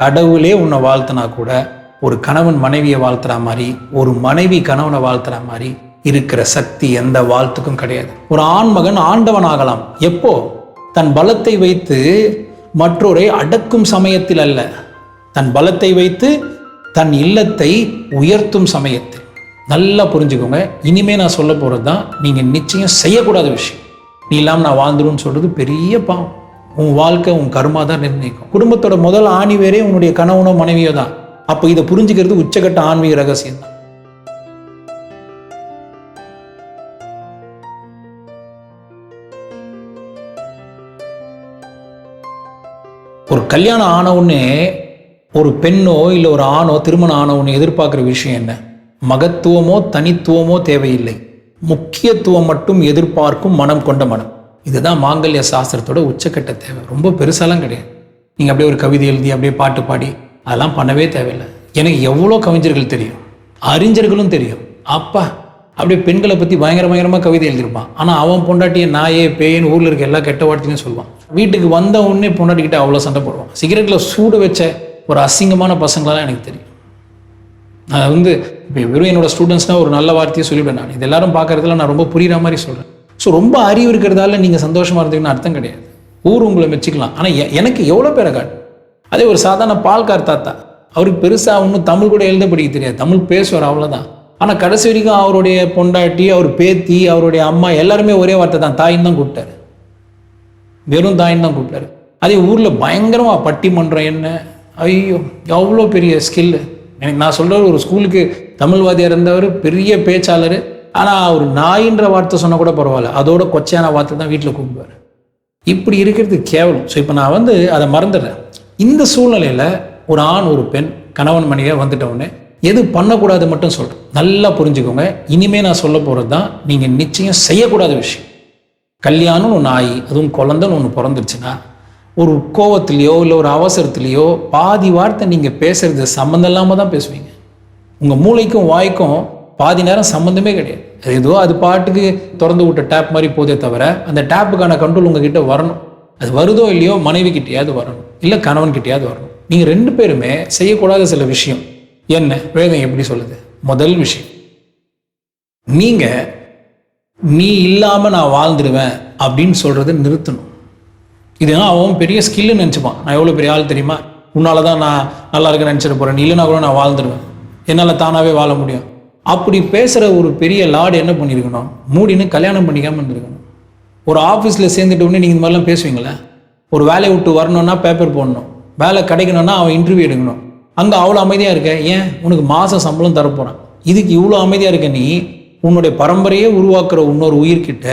கடவுளே உன்னை வாழ்த்தினா கூட ஒரு கணவன் மனைவியை வாழ்த்துற மாதிரி, ஒரு மனைவி கணவனை வாழ்த்துற மாதிரி இருக்கிற சக்தி எந்த வாழ்த்துக்கும் கிடையாது. ஒரு ஆண்மகன் ஆண்டவன் ஆகலாம். எப்போ? தன் பலத்தை வைத்து மற்றோரை அடக்கும் சமயத்தில் அல்ல, தன் பலத்தை வைத்து தன் இல்லத்தை உயர்த்தும் சமயத்தில். நல்லா புரிஞ்சுக்கோங்க. இனிமே நான் சொல்ல போறது தான் நீங்க நிச்சயம் செய்யக்கூடாத விஷயம். நீ இல்லாமல் நான் வாழ்ந்துருன்னு சொல்றது பெரிய பாவம். உன் வாழ்க்கை உன் கர்மா தான் நிர்ணயிக்கும். குடும்பத்தோட முதல் ஆணி வேறே உன்னுடைய கணவனோ மனைவியோ தான். அப்போ இதை புரிஞ்சுக்கிறது உச்சகட்ட ஆன்மீக ரகசியம் தான். ஒரு கல்யாணம் ஆனவுடனே ஒரு பெண்ணோ இல்லை ஒரு ஆணோ திருமணம் ஆனவுடனே எதிர்பார்க்குற விஷயம் என்ன? மகத்துவமோ தனித்துவமோ தேவையில்லை, முக்கியத்துவம் மட்டும் எதிர்பார்க்கும் மனம் கொண்ட மனம். இதுதான் மாங்கல்ய சாஸ்திரத்தோட உச்சக்கட்ட தேவை. ரொம்ப பெருசாலாம் கிடையாது. நீங்கள் அப்படியே ஒரு கவிதை எழுதி அப்படியே பாட்டு பாடி அதெல்லாம் பண்ணவே தேவையில்லை. எனக்கு எவ்வளோ கவிஞர்கள் தெரியும், அறிஞர்களும் தெரியும். அப்பா அப்படியே பெண்களை பற்றி பயங்கரமாக கவிதை எழுதியிருப்பான். ஆனால் அவன் பொண்டாட்டியை நாயே பேயன்னு ஊரில் இருக்க எல்லா கெட்ட வார்த்தையும் சொல்லுவான். வீட்டுக்கு வந்த உடனே பொண்டாட்டிக்கிட்ட அவ்வளோ சண்டை போடுவான். சிகரெட்டில் சூடு வச்ச ஒரு அசிங்கமான பசங்களெல்லாம் எனக்கு தெரியும். நான் இப்போ வெறும் என்னோட ஸ்டூடெண்ட்ஸ்னால் ஒரு நல்ல வார்த்தையை சொல்லிவிடுவேன். நான் இது எல்லாரும் பார்க்குறதுல நான் ரொம்ப புரிகிற மாதிரி சொல்கிறேன். ஸோ ரொம்ப அறிவு இருக்கிறதால நீங்கள் சந்தோஷமாக இருந்தீங்கன்னு அர்த்தம் கிடையாது. ஊர் உங்களை மெச்சிக்கலாம். ஆனால் எனக்கு எவ்வளோ பேரை காட்டு. அதே ஒரு சாதாரண பால்கார் தாத்தா, அவருக்கு பெருசாக ஒன்றும் தமிழ் கூட எழுத படிக்க தெரியாது, தமிழ் பேசுவார், அவ்வளோதான். ஆனால் கடைசி வரைக்கும் அவருடைய பொண்டாட்டி, அவர் பேத்தி, அவருடைய அம்மா எல்லாருமே ஒரே வார்த்தை தான், தாயின்னு தான் கூப்பிட்டாரு. வெறும் தாயின்னு தான் கூப்பிட்டாரு. அதே ஊரில் பயங்கரமாக பட்டிமன்றம் என்ன, ஐயோ எவ்வளோ பெரிய ஸ்கில்லு. எனக்கு நான் சொல்கிற ஒரு ஸ்கூலுக்கு தமிழ்வாதியாக இருந்தவர், பெரிய பேச்சாளர். ஆனால் அவர் நாயின்ற வார்த்தை சொன்னால் கூட பரவாயில்ல, அதோட கொச்சையான வார்த்தை தான் வீட்டில் கூப்பிடுவார். இப்படி இருக்கிறது கேவலம். ஸோ இப்போ நான் அதை மறந்துடுறேன். இந்த சூழ்நிலையில் ஒரு ஆண் ஒரு பெண் கணவன் மனைவியாக வந்துட்டவுடனே எது பண்ணக்கூடாது மட்டும் சொல்கிறேன். நல்லா புரிஞ்சுக்கோங்க. இனிமேல் நான் சொல்ல போகிறது தான் நீங்கள் நிச்சயம் செய்யக்கூடாத விஷயம். கல்யாணம்னு ஒன்று ஆகி அதுவும் குழந்தைன்னு ஒன்று பிறந்துருச்சுன்னா ஒரு கோவத்திலையோ இல்லை ஒரு அவசரத்துலேயோ பாதி வார்த்தை நீங்கள் பேசுறது சம்மந்தம் இல்லாமல் தான் பேசுவீங்க. உங்கள் மூளைக்கும் வாய்க்கும் பாதி நேரம் சம்மந்தமே கிடையாது. ஏதோ அது பாட்டுக்கு திறந்து விட்ட டேப் மாதிரி போதே தவிர அந்த டேப்புக்கான கண்ட்ரோல் உங்ககிட்ட வரணும். அது வருதோ இல்லையோ மனைவி கிட்டையாவது வரணும், இல்லை கணவன் கிட்டையாவது வரணும். நீங்கள் ரெண்டு பேருமே செய்யக்கூடாத சில விஷயம் என்ன வேதம் எப்படி சொல்லுது? முதல் விஷயம், நீ இல்லாமல் நான் வாழ்ந்துடுவேன் அப்படின்னு சொல்கிறத நிறுத்தணும். இதுதான் அவன் பெரிய ஸ்கில்லுன்னு நினச்சிப்பான். நான் எவ்வளோ பெரிய ஆள் தெரியுமா, உன்னால தான் நான் நல்லா இருக்க நினச்சிட்டு போகிறேன், நீ இல்லைனா கூட நான் வாழ்ந்துடுவேன், என்னால் தானாகவே வாழ முடியும். அப்படி பேசுகிற ஒரு பெரிய லார்டு என்ன பண்ணியிருக்கணும்? மூடின்னு கல்யாணம் பண்ணிக்காமல் இருந்திருக்கணும். ஒரு ஆஃபீஸில் சேர்ந்துட்டு உடனே நீங்கள் இந்த மாதிரிலாம் பேசுவீங்களே. ஒரு வேலையை விட்டு வரணும்னா பேப்பர் போடணும், வேலை கிடைக்கணும்னா அவன் இன்டர்வியூ எடுக்கணும். அங்கே அவ்வளோ அமைதியாக இருக்க, ஏன்? உனக்கு மாதம் சம்பளம் தரப்போகிறான். இதுக்கு இவ்வளோ அமைதியாக இருக்க நீ உன்னுடைய பரம்பரையே உருவாக்குற இன்னொரு உயிர்கிட்ட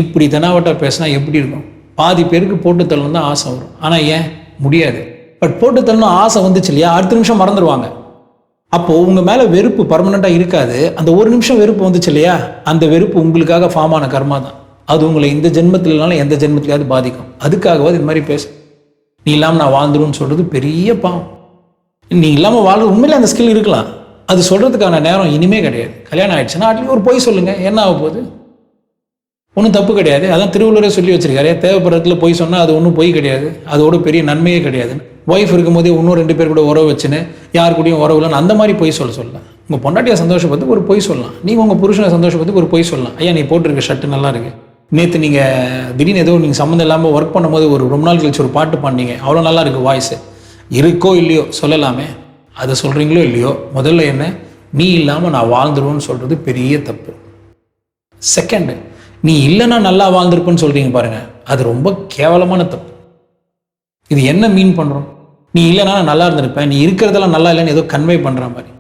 இப்படி தெனாவட்டா பேசினா எப்படி இருக்கும்? பாதி பேருக்கு போட்டு தள்ளணும் தான் ஆசை வரும். ஆனால் ஏன் முடியாது? பட் போட்டு தள்ளணும் ஆசை வந்துச்சு இல்லையா, அடுத்த நிமிஷம் மறந்துடுவாங்க. அப்போது உங்கள் மேலே வெறுப்பு பர்மனெண்ட்டாக இருக்காது. அந்த ஒரு நிமிஷம் வெறுப்பு வந்துச்சு இல்லையா, அந்த வெறுப்பு உங்களுக்காக ஃபார்ம் ஆன கர்மா தான். அது உங்களை இந்த ஜென்மத்தில் இல்லைனாலும் எந்த ஜென்மத்திலேயாவது பாதிக்கும். அதுக்காகவாது இது மாதிரி பேசு. நீ இல்லாமல் நான் வாழ்ந்துருன்னு சொல்கிறது பெரிய பாவம். நீ இல்லாமல் வாழ்றது உண்மையிலே அந்த ஸ்கில் இருக்கலாம், அது சொல்கிறதுக்கான நேரம் இனிமே கிடையாது. கல்யாணம் ஆகிடுச்சுன்னா அட்லீஸ்ட் ஒரு பொய் சொல்லுங்கள், என்ன ஆக போகுது? ஒன்றும் தப்பு கிடையாது. அதான் திருவள்ளுவரே சொல்லி வச்சிருக்காரு, தேவைப்படுறதுல பொய் சொன்னால் அது ஒன்றும் பொய் கிடையாது, அதோட பெரிய நன்மையே கிடையாது. ஒய்ஃப் இருக்கும்போதே இன்னும் 2 பேர் கூட உறவு வச்சுன்னு யார் கூடயும் உறவு இல்லைன்னு அந்த மாதிரி பொய் சொல்லலாம். உங்கள் பொண்டாட்டியை சந்தோஷப்பட்டு ஒரு பொய் சொல்லலாம், நீங்கள் உங்கள் புருஷனை சந்தோஷப்பட்டு ஒரு பொய் சொல்லலாம். ஐயா நீ போட்டிருக்க ஷர்ட்டு நல்லா இருக்கு, நேற்று நீங்கள் திடீர்னு ஏதோ நீங்கள் சம்மந்தம் இல்லாமல் ஒர்க் பண்ணும்போது ரொம்ப நாள் கழிச்சு ஒரு பாட்டு பாடினீங்க, அவ்வளோ நல்லா இருக்குது வாய்ஸு, இருக்கோ இல்லையோ சொல்லலாமே. அதை சொல்கிறீங்களோ இல்லையோ, முதல்ல என்ன, நீ இல்லாமல் நான் வாழ்ந்துருவேன்னு சொல்கிறது பெரிய தப்பு. செகண்டு, நீ இல்லைன்னா நல்லா வாழ்ந்துருப்பேன்னு சொல்கிறீங்க பாருங்கள், அது ரொம்ப கேவலமான தப்பு. இது என்ன மீன் பண்ணுறோம்? நீ இல்லைனா நான் நல்லா இருந்திருப்பேன், நீ இருக்கிறதெல்லாம் நல்லா இல்லைன்னு ஏதோ கன்வே பண்ணுற மாதிரி.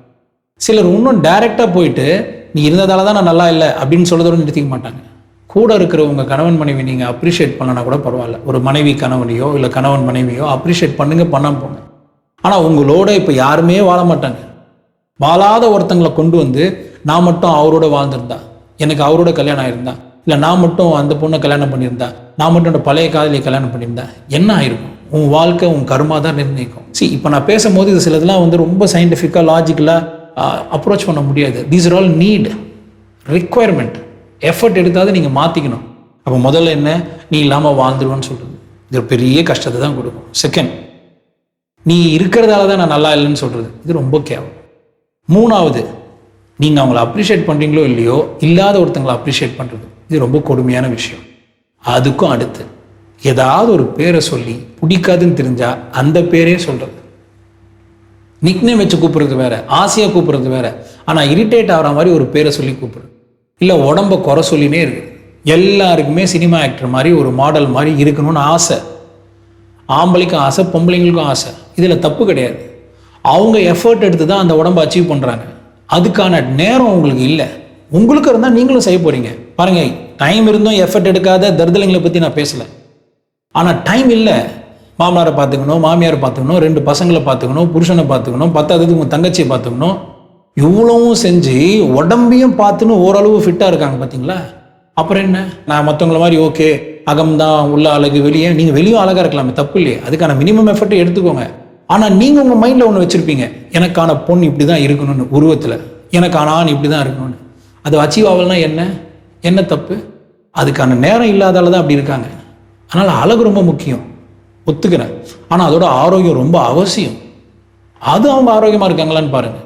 சிலர் இன்னும் டைரெக்டாக போயிட்டு நீ இருந்ததால தான் நான் நல்லா இல்லை அப்படின்னு சொல்கிறதோடு நிறுத்திக்க மாட்டாங்க. கூட இருக்கிற உங்கள் கணவன் மனைவி நீங்கள் அப்ரிஷியேட் பண்ணனா கூட பரவாயில்ல. ஒரு மனைவி கணவனையோ இல்லை கணவன் மனைவியோ அப்ரிஷியேட் பண்ணாமல் போங்க. ஆனால் உங்களோட இப்போ யாருமே வாழ மாட்டாங்க. வாழாத ஒருத்தங்களை கொண்டு வந்து நான் மட்டும் அவரோட வாழ்ந்திருந்தா, எனக்கு அவரோட கல்யாணம் ஆயிருந்தா, இல்லை நான் மட்டும் அந்த பொண்ணை கல்யாணம் பண்ணியிருந்தா, நான் மட்டும் பழைய காதலியை கல்யாணம் பண்ணியிருந்தா என்ன ஆயிருக்கும்? உன் வாழ்க்கை உன் கர்மா தான் நிர்ணயிக்கும். இப்போ நான் பேசும்போது இது சிலதெல்லாம் ரொம்ப சயின்டிஃபிக்காக லாஜிக்கலாக அப்ரோச் பண்ண முடியாது. These are all need, requirement. Effort எடுத்தாவது நீங்கள் மாற்றிக்கணும். அப்போ முதல்ல என்ன, நீ இல்லாமல் வாழ்ந்துருவேன்னு சொல்கிறது இது பெரிய கஷ்டத்தை தான் கொடுக்கும். செகண்ட், நீ இருக்கிறதால தான் நான் நல்லா இல்லைன்னு சொல்கிறது, இது ரொம்ப கேவலம். மூணாவது, நீங்கள் அவங்கள அப்ரிஷியேட் பண்ணுறீங்களோ இல்லையோ, இல்லாத ஒருத்தங்களை அப்ரிஷியேட் பண்ணுறது, இது ரொம்ப கொடுமையான விஷயம். அதுக்கும் அடுத்து ஏதாவது ஒரு பேரை சொல்லி பிடிக்காதுன்னு தெரிஞ்சா அந்த பேரே சொல்கிறது. நிக்னேம் வச்சு கூப்பிடுறது வேற, ஆசையாக கூப்பிடுறது வேற. ஆனால் இரிட்டேட் ஆகிற மாதிரி ஒரு பேரை சொல்லி கூப்பிடுறது, இல்லை உடம்ப குறை சொல்லினே இருக்கு. எல்லாருக்குமே சினிமா ஆக்டர் மாதிரி ஒரு மாடல் மாதிரி இருக்கணும்னு ஆசை. ஆம்பளைக்கும் ஆசை, பொம்பளைங்களுக்கும் ஆசை. இதில் தப்பு கிடையாது. அவங்க எஃபர்ட் எடுத்து தான் அந்த உடம்பை அச்சீவ் பண்ணுறாங்க. அதுக்கான நேரம் உங்களுக்கு இல்லை. உங்களுக்கு இருந்தால் நீங்களும் செய்ய போகிறீங்க. பாருங்கள், டைம் இருந்தும் எஃபர்ட் எடுக்காத தர்தலைங்களை பற்றி நான் பேசலை. ஆனால் டைம் இல்லை. மாமனாரை பார்த்துக்கணும், மாமியாரை பார்த்துக்கணும், 2 பசங்களை பார்த்துக்கணும், புருஷனை பார்த்துக்கணும், 10வது உங்கள் தங்கச்சியை பார்த்துக்கணும். இவ்வளவும் செஞ்சு உடம்பையும் பார்த்துன்னு ஓரளவு ஃபிட்டாக இருக்காங்க பார்த்தீங்களா? அப்புறம் என்ன, நான் மற்றவங்கள மாதிரி ஓகே அகம்தான் உள்ள அழகு, வெளியே நீங்கள் வெளியும் அழகாக இருக்கலாமே, தப்பு இல்லையே. அதுக்கான மினிமம் எஃபர்ட்டை எடுத்துக்கோங்க. ஆனால் நீங்கள் உங்கள் மைண்டில் ஒன்று வச்சுருப்பீங்க, எனக்கான பொண்ணு இப்படி தான் இருக்கணும்னு, உருவத்தில் எனக்கான ஆண் இப்படி தான் இருக்கணும்னு. அது அச்சீவ் ஆகலைன்னா என்ன தப்பு? அதுக்கான நேரம் இல்லாதால தான் அப்படி இருக்காங்க. அதனால் அழகு ரொம்ப முக்கியம், ஒத்துக்கிறேன். ஆனால் அதோட ஆரோக்கியம் ரொம்ப அவசியம். அது அவங்க ஆரோக்கியமாக இருக்காங்களான்னு பாருங்கள்.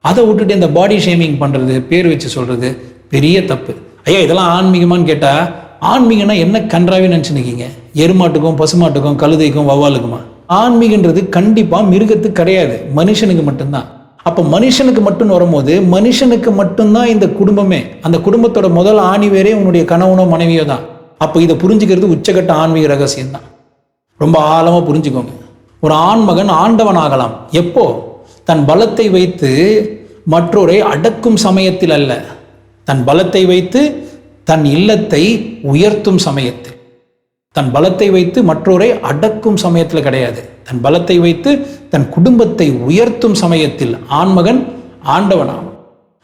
அதை விட்டுட்டு இந்த பாடி ஷேமிங் பண்ணுறது, பேர் வச்சு சொல்கிறது பெரிய தப்பு. ஐயா இதெல்லாம் ஆன்மீகமானு கேட்டால், ஆன்மீகம்னா என்ன கன்றாவே நினச்சிருக்கீங்க? எருமாட்டுக்கும் பசுமாட்டுக்கும் கழுதைக்கும் வௌவாலுக்குமா? ஆன்மீகன்றது கண்டிப்பாக மிருகத்துக்கு கிடையாது, மனுஷனுக்கு மட்டும்தான். அப்போ மனுஷனுக்கு மட்டும் வரும்போது மனுஷனுக்கு மட்டும்தான் இந்த குடும்பமே. அந்த குடும்பத்தோட முதல் ஆணிவேரே உன்னுடைய கணவனோ மனைவியோ தான். அப்போ இதை புரிஞ்சுக்கிறது உச்சகட்ட ஆன்மீக ரகசியம் தான். ரொம்ப ஆழமாக புரிஞ்சுக்கோங்க. ஒரு ஆண்மகன் ஆண்டவன் ஆகலாம் எப்போ? தன் பலத்தை வைத்து மற்றோரை அடக்கும் சமயத்தில் அல்ல, தன் பலத்தை வைத்து தன் இல்லத்தை உயர்த்தும் சமயத்தில். தன் பலத்தை வைத்து மற்றோரை அடக்கும் சமயத்தில் கிடையாது, தன் பலத்தை வைத்து தன் குடும்பத்தை உயர்த்தும் சமயத்தில் ஆண்மகன் ஆண்டவன் ஆகும்.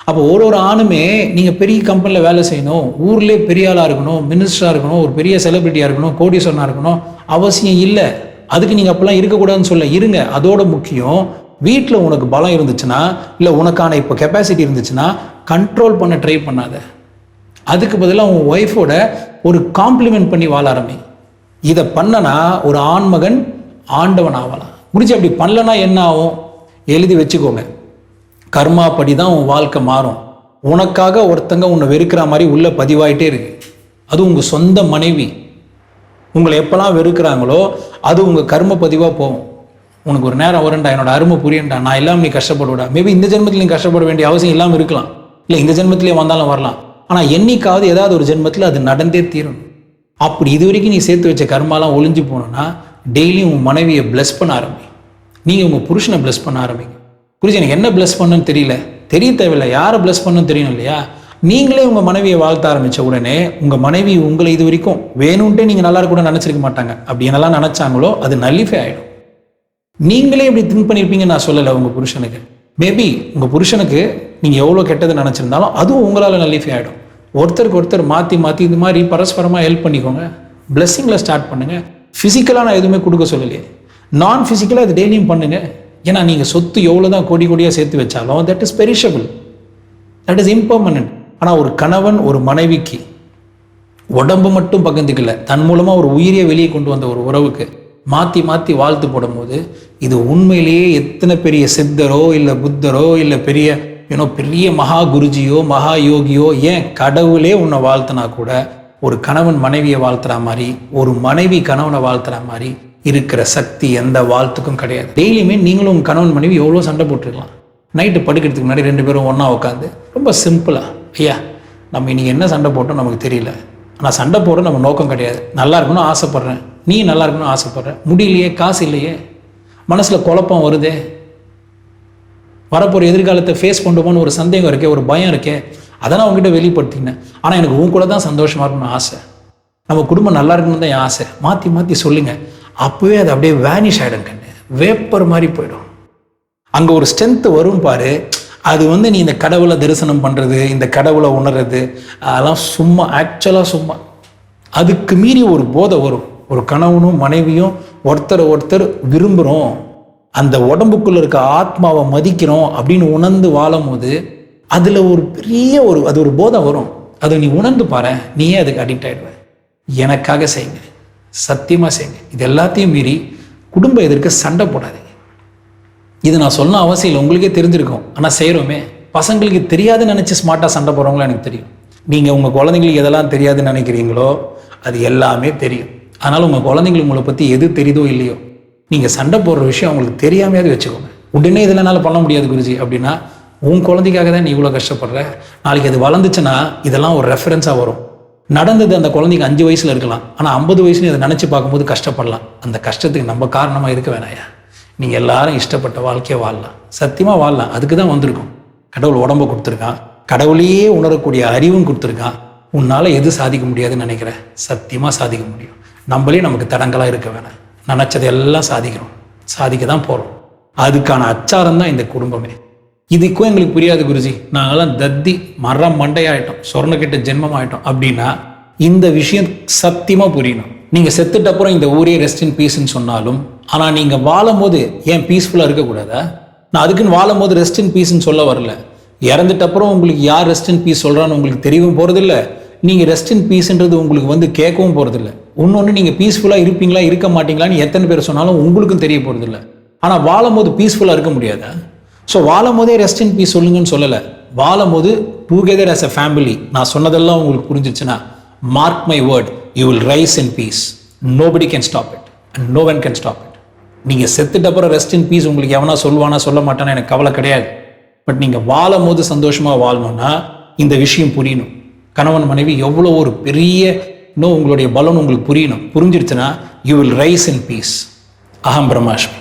அப்போ ஒரு ஆணுமே நீங்கள் பெரிய கம்பெனியில் வேலை செய்யணும், ஊர்லேயே பெரிய ஆளாக இருக்கணும், மினிஸ்டராக இருக்கணும், ஒரு பெரிய செலிபிரிட்டியாக இருக்கணும், கோடீஸ்வரனாக இருக்கணும் அவசியம் இல்லை. அதுக்கு நீங்கள் அப்போல்லாம் இருக்கக்கூடாதுன்னு சொல்ல, இருங்க. அதோட முக்கியம், வீட்டில் உனக்கு பலம் இருந்துச்சுன்னா, இல்லை உனக்கான இப்போ கெப்பாசிட்டி இருந்துச்சுன்னா கண்ட்ரோல் பண்ண ட்ரை பண்ணாத. அதுக்கு பதிலாக உன் ஒய்ஃபோட ஒரு காம்ப்ளிமெண்ட் பண்ணி வாழ ஆரம்பி. இதை பண்ணனா ஒரு ஆண்மகன் ஆண்டவன் ஆகலாம். முடிச்சு அப்படி பண்ணலன்னா என்ன ஆகும்? எழுதி வச்சுக்கோங்க, கர்மா படி தான் உன் வாழ்க்கை மாறும். உனக்காக ஒருத்தங்க உன்னை வெறுக்கிற மாதிரி உள்ள பதிவாயிட்டே இருக்கு. அது உங்கள் சொந்த மனைவி. உங்களை எப்போல்லாம் வெறுக்கிறாங்களோ அது உங்கள் கர்ம பதிவாக போகும். உனக்கு ஒரு நேரம் வரும்டா, என்னோட அருமை புரியண்டா, நான் இல்லாமல் நீ கஷ்டப்படுவிடா. மேபி இந்த ஜென்மத்தில் நீ கஷ்டப்பட வேண்டிய அவசியம் இல்லாமல் இருக்கலாம், இல்லை இந்த ஜென்மத்திலே வந்தாலும் வரலாம். ஆனால் என்னைக்காவது ஏதாவது ஒரு ஜென்மத்தில் அது நடந்தே தீரும். அப்படி இது வரைக்கும் நீ சேர்த்து வச்ச கர்மாலாம் ஒளிஞ்சு போகணுன்னா டெய்லியும் உங்கள் மனைவியை பிளஸ் பண்ண ஆரம்பி. நீங்கள் உங்கள் புருஷனை பிளஸ் பண்ண ஆரம்பிங்க. புரிஞ்சு எனக்கு என்ன பிளஸ் பண்ணுன்னு தெரிய தேவையில்லை, யாரை பிளஸ் பண்ணணும்னு தெரியணும் இல்லையா? நீங்களே உங்கள் மனைவியை வாழ்த்த ஆரம்பித்த உடனே உங்கள் மனைவி உங்களை இது வரைக்கும் வேணும்ன்ட்டே நீங்கள் நல்லா கூட நினச்சிருக்க மாட்டாங்க. அப்படி என்னெல்லாம் நினச்சாங்களோ அது நல்லிஃபை ஆகிடும். நீங்களே இப்படி திங்க் பண்ணியிருப்பீங்கன்னு நான் சொல்லலை உங்கள் புருஷனுக்கு. மேபி உங்கள் புருஷனுக்கு நீங்கள் எவ்வளோ கெட்டது நினச்சிருந்தாலும் அதுவும் உங்களால் நல்லிஃபை ஆகிடும். ஒருத்தருக்கு ஒருத்தர் மாற்றி இது மாதிரி பரஸ்பரமாக ஹெல்ப் பண்ணிக்கோங்க. பிளெஸ்ஸிங்கில் ஸ்டார்ட் பண்ணுங்கள். ஃபிசிக்கலாக நான் எதுவுமே கொடுக்க சொல்லலையே, நான் ஃபிசிக்கலாக அது டெய்லியும் பண்ணுங்கள். ஏன்னா நீங்கள் சொத்து எவ்வளோ தான் கோடியாக சேர்த்து வச்சாலும் that is perishable, that is impermanent. ஆனால் ஒரு கணவன் ஒரு மனைவிக்கு உடம்பு மட்டும் பகிர்ந்துக்கல, தன் மூலமாக ஒரு உயிரியை வெளியே கொண்டு வந்த ஒரு உறவுக்கு மாற்றி வாழ்த்து போடும்போது இது உண்மையிலேயே எத்தனை பெரிய சித்தரோ இல்லை புத்தரோ இல்லை பெரிய மகா குருஜியோ மகா யோகியோ, ஏன் கடவுளே உன்னை வாழ்த்தினா கூட ஒரு கணவன் மனைவியை வாழ்த்துற மாதிரி, ஒரு மனைவி கணவனை வாழ்த்துற மாதிரி இருக்கிற சக்தி எந்த வாழ்த்துக்கும் கிடையாது. டெய்லியுமே நீங்களும் உங்கள் கணவன் மனைவி எவ்வளோ சண்டை போட்டுருக்கலாம். நைட்டு படுக்கிறதுக்கு முன்னாடி 2 பேரும் ஒன்றா உட்காந்து ரொம்ப சிம்பிளாக, ஐயா நம்ம இன்னைக்கு என்ன சண்டை போட்டோம் நமக்கு தெரியல, ஆனால் சண்டை போடுற நம்ம நோக்கம் கிடையாது, நல்லா இருக்கணும்னு ஆசைப்பட்றேன், நீ நல்லா இருக்கணும்னு ஆசைப்பட்றேன், முடியலையே, காசு இல்லையே, மனசில் குழப்பம் வருதே, வரப்போகிற எதிர்காலத்தை ஃபேஸ் பண்ணுவோன்னு ஒரு சந்தேகம் இருக்கே, ஒரு பயம் இருக்கே, அதெல்லாம் அவங்ககிட்ட வெளிப்படுத்தினேன். ஆனால் எனக்கு உன் கூட தான் சந்தோஷமாக இருக்கணும்னு ஆசை, நம்ம குடும்பம் நல்லா இருக்கணும்னு தான் என் ஆசை. மாற்றி சொல்லுங்கள். அப்போவே அது அப்படியே வேனிஷ் ஆகிடும், கண்ணு வேப்பர் மாதிரி போயிடும். அங்கே ஒரு ஸ்ட்ரென்த்து வரும் பாரு. அது நீ இந்த கடவுளை தரிசனம் பண்ணுறது, இந்த கடவுளை உணர்றது, அதெல்லாம் சும்மா, ஆக்சுவலாக சும்மா. அதுக்கு மீறி ஒரு போதை வரும். ஒரு கணவனும் மனைவியும் ஒருத்தர் விரும்புகிறோம், அந்த உடம்புக்குள்ளே இருக்க ஆத்மாவை மதிக்கிறோம் அப்படின்னு உணர்ந்து வாழும் போது அதில் ஒரு பெரிய அது ஒரு போதை வரும். அதை நீ உணர்ந்து பாரு, நீயே அதுக்கு அடிக்ட் ஆகிடுவ. எனக்காக செய்யுங்க, சத்தியமாக செய்யுங்க. இது எல்லாத்தையும் மீறி குடும்ப எதிர்க்க சண்டை போடாதீங்க. இது நான் சொன்ன அவசியம் இல்லை, உங்களுக்கே தெரிஞ்சிருக்கும். ஆனால் செய்கிறோமே. பசங்களுக்கு தெரியாதுன்னு நினச்சி ஸ்மார்ட்டாக சண்டை போடுறவங்களும் எனக்கு தெரியும். நீங்கள் உங்கள் குழந்தைங்களுக்கு எதெல்லாம் தெரியாதுன்னு நினைக்கிறீங்களோ அது எல்லாமே தெரியும். அதனால் உங்கள் குழந்தைங்களுக்கு உங்களை பற்றி எது தெரியுதோ இல்லையோ, நீங்கள் சண்டை போடுற விஷயம் அவங்களுக்கு தெரியாமையாவது வச்சுக்கோங்க. உடனே இதில் என்னால் பண்ண முடியாது குருஜி அப்படின்னா, உன் குழந்தைக்காக தான் நீ இவ்வளோ கஷ்டப்படுற. நாளைக்கு அது வளர்ந்துச்சுன்னா இதெல்லாம் ஒரு ரெஃபரன்ஸாக வரும். நடந்தது அந்த குழந்தைக்கு 5 வயசில் இருக்கலாம், ஆனால் 50 வயசுலையும் அதை நினச்சி பார்க்கும்போது கஷ்டப்படலாம். அந்த கஷ்டத்துக்கு நம்ம காரணமாக இருக்க வேணாயா. நீங்கள் எல்லாரும் இஷ்டப்பட்ட வாழ்க்கையை வாழலாம், சத்தியமாக வாழலாம். அதுக்கு தான் வந்திருக்கும். கடவுள் உடம்பை கொடுத்துருக்கான், கடவுளையே உணரக்கூடிய அறிவும் கொடுத்துருக்கான். உன்னால் எது சாதிக்க முடியாதுன்னு நினைக்கிறேன், சத்தியமாக சாதிக்க முடியும். நம்மளே நமக்கு தடங்களாக இருக்க வேணாம். நினச்சதை எல்லாம் சாதிக்கிறோம், சாதிக்க தான் போகிறோம். அதுக்கான அச்சாரம் தான் இந்த குடும்பமே. இதுக்கும் எங்களுக்கு புரியாது குருஜி, நாங்களாம் தத்தி மரம் மண்டையாயிட்டோம், சொர்ணக்கிட்ட ஜென்மம் ஆகிட்டோம் அப்படின்னா இந்த விஷயம் சத்தியமாக புரியணும். நீங்கள் செத்துட்ட அப்புறம் இந்த ஊரே ரெஸ்ட் இன் பீஸ்ன்னு சொன்னாலும், ஆனால் நீங்கள் வாழும் போது ஏன் பீஸ்ஃபுல்லாக இருக்கக்கூடாதா? நான் அதுக்குன்னு வாழும் போது ரெஸ்ட் இன் பீஸ்ன்னு சொல்ல வரல. இறந்துட்ட அப்புறம் உங்களுக்கு யார் ரெஸ்ட் இன் பீஸ் சொல்கிறான்னு உங்களுக்கு தெரியவும் போகிறதில்ல. நீங்கள் ரெஸ்ட் இன் பீஸ்ன்றது உங்களுக்கு கேட்கவும் போகிறதில்ல. இன்னொன்று, நீங்கள் பீஸ்ஃபுல்லாக இருப்பீங்களா இருக்க மாட்டீங்களான்னு எத்தனை பேர் சொன்னாலும் உங்களுக்கும் தெரிய போகிறதில்ல. ஆனால் வாழும் போது பீஸ்ஃபுல்லாக இருக்க முடியாதா? ஸோ வாழும் போதே ரெஸ்ட் இன் பீஸ் சொல்லுங்கன்னு சொல்லலை. வாழும் போது டுகெதர் ஆஸ் அ ஃபேமிலி. நான் சொன்னதெல்லாம் உங்களுக்கு புரிஞ்சிச்சுன்னா, mark my word, you will rise in peace. Nobody can stop it and no one can stop it. நீங்கள் செத்துட்ட அப்புறம் ரெஸ்ட் இன் பீஸ் உங்களுக்கு எவனா சொல்லுவானா சொல்ல மாட்டானா எனக்கு கவலை கிடையாது. பட் நீங்கள் வாழும் போது சந்தோஷமாக வாழணும்னா இந்த விஷயம் புரியணும். கணவன் மனைவி எவ்வளோ ஒரு பெரிய உங்களுடைய பலன் உங்களுக்கு புரியணும். புரிஞ்சிருச்சுன்னா you will rise in peace. அகம் பிரம்மாஸ்மி.